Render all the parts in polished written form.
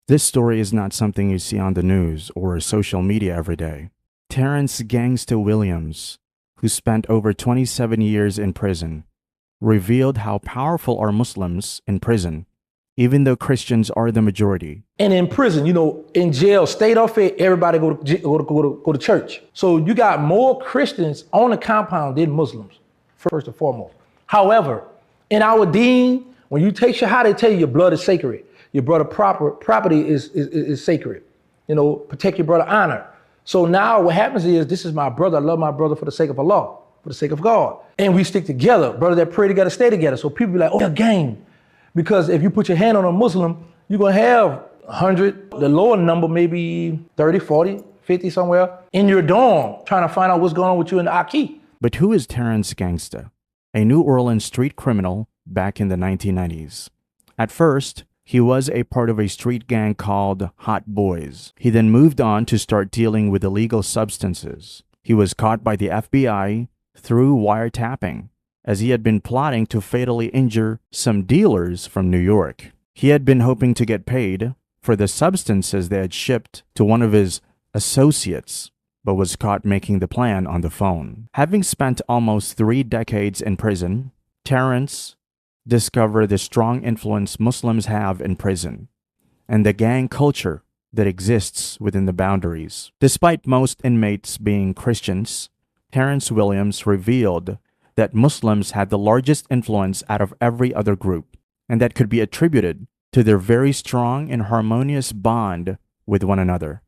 This story is not something you see on the news or social media every day. Terrence Gangster Williams, who spent over 27 years in prison, revealed how powerful are Muslims in prison, even though Christians are the majority. And in prison, in jail, state or fed, everybody go to church. So you got more Christians on the compound than Muslims, first and foremost. However, in our deen, when you take shahada, they tell you your blood is sacred. Your brother property is sacred. Protect your brother honor. So now what happens is, this is my brother. I love my brother for the sake of Allah, for the sake of God. And we stick together. Brother that pray together, stay together. So people be like, oh, a gang. Because if you put your hand on a Muslim, you're going to have 100, the lower number, maybe 30, 40, 50 somewhere, in your dorm, trying to find out what's going on with you in the Aki. But who is Terrence Gangster? A New Orleans street criminal back in the 1990s. At first, he was a part of a street gang called Hot Boys. He then moved on to start dealing with illegal substances. He was caught by the FBI through wiretapping, as he had been plotting to fatally injure some dealers from New York. He had been hoping to get paid for the substances they had shipped to one of his associates, but was caught making the plan on the phone. Having spent almost 3 decades in prison, Terrence discovered the strong influence Muslims have in prison and the gang culture that exists within the boundaries. Despite most inmates being Christians, Terrence Williams revealed that Muslims had the largest influence out of every other group, and that could be attributed to their very strong and harmonious bond with one another.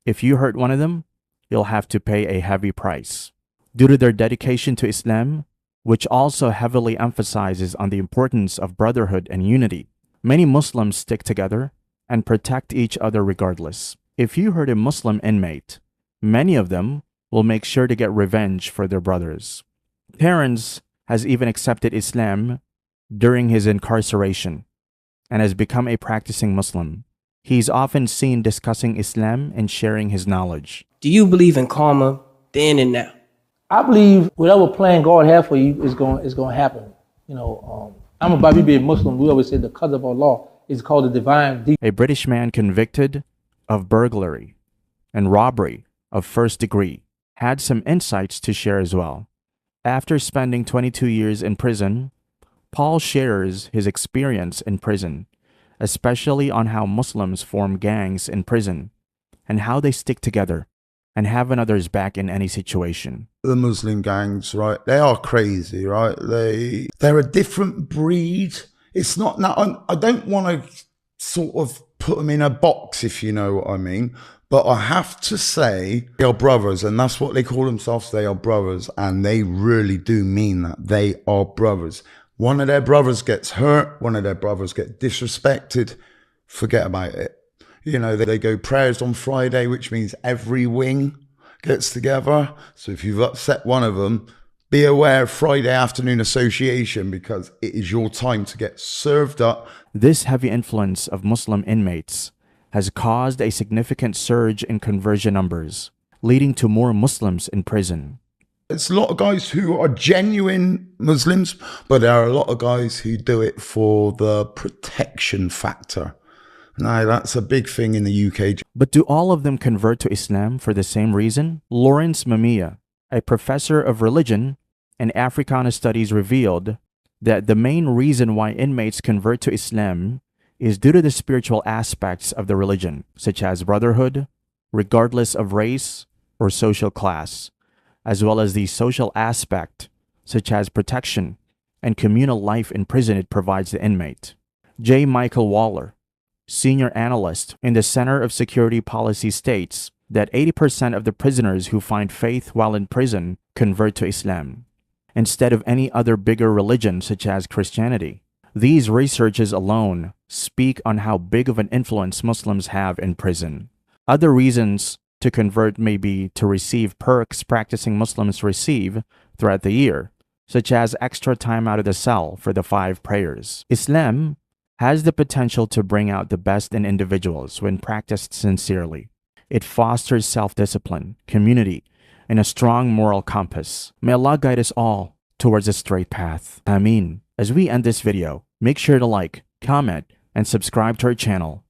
If you hurt one of them, you'll have to pay a heavy price. Due to their dedication to Islam, which also heavily emphasizes on the importance of brotherhood and unity, many Muslims stick together and protect each other regardless. If you hurt a Muslim inmate, many of them will make sure to get revenge for their brothers. Terrence has even accepted Islam during his incarceration and has become a practicing Muslim. He's often seen discussing Islam and sharing his knowledge. Do you believe in karma then and now? I believe whatever plan God has for you is going to happen. I'm about to be a Muslim. We always say the qadr of Allah is called the divine. A British man convicted of burglary and robbery of first degree had some insights to share as well. After spending 22 years in prison, Paul shares his experience in prison, especially on how Muslims form gangs in prison and how they stick together and have another's back in any situation. The Muslim gangs, right, they are crazy, right? They're a different breed. It's not, I don't want to sort of put them in a box, if you know what I mean. But I have to say, they are brothers, and that's what they call themselves. They are brothers, and they really do mean that. They are brothers. One of their brothers gets hurt, one of their brothers gets disrespected, forget about it. They go prayers on Friday, which means every wing gets together. So if you've upset one of them, be aware of Friday afternoon association, because it is your time to get served up. This heavy influence of Muslim inmates has caused a significant surge in conversion numbers, leading to more Muslims in prison. It's a lot of guys who are genuine Muslims, but there are a lot of guys who do it for the protection factor. Now, that's a big thing in the UK. But do all of them convert to Islam for the same reason? Lawrence Mamiya, a professor of religion and Africana studies, revealed that the main reason why inmates convert to Islam is due to the spiritual aspects of the religion, such as brotherhood, regardless of race or social class, as well as the social aspect, such as protection and communal life in prison it provides the inmate. J. Michael Waller, senior analyst in the Center of Security Policy, states that 80% of the prisoners who find faith while in prison convert to Islam, instead of any other bigger religion such as Christianity. These researches alone speak on how big of an influence Muslims have in prison. Other reasons to convert may be to receive perks practicing Muslims receive throughout the year, such as extra time out of the cell for the 5 prayers. Islam has the potential to bring out the best in individuals when practiced sincerely. It fosters self-discipline, community, and a strong moral compass. May Allah guide us all towards a straight path. Ameen. As we end this video, make sure to like, comment, and subscribe to our channel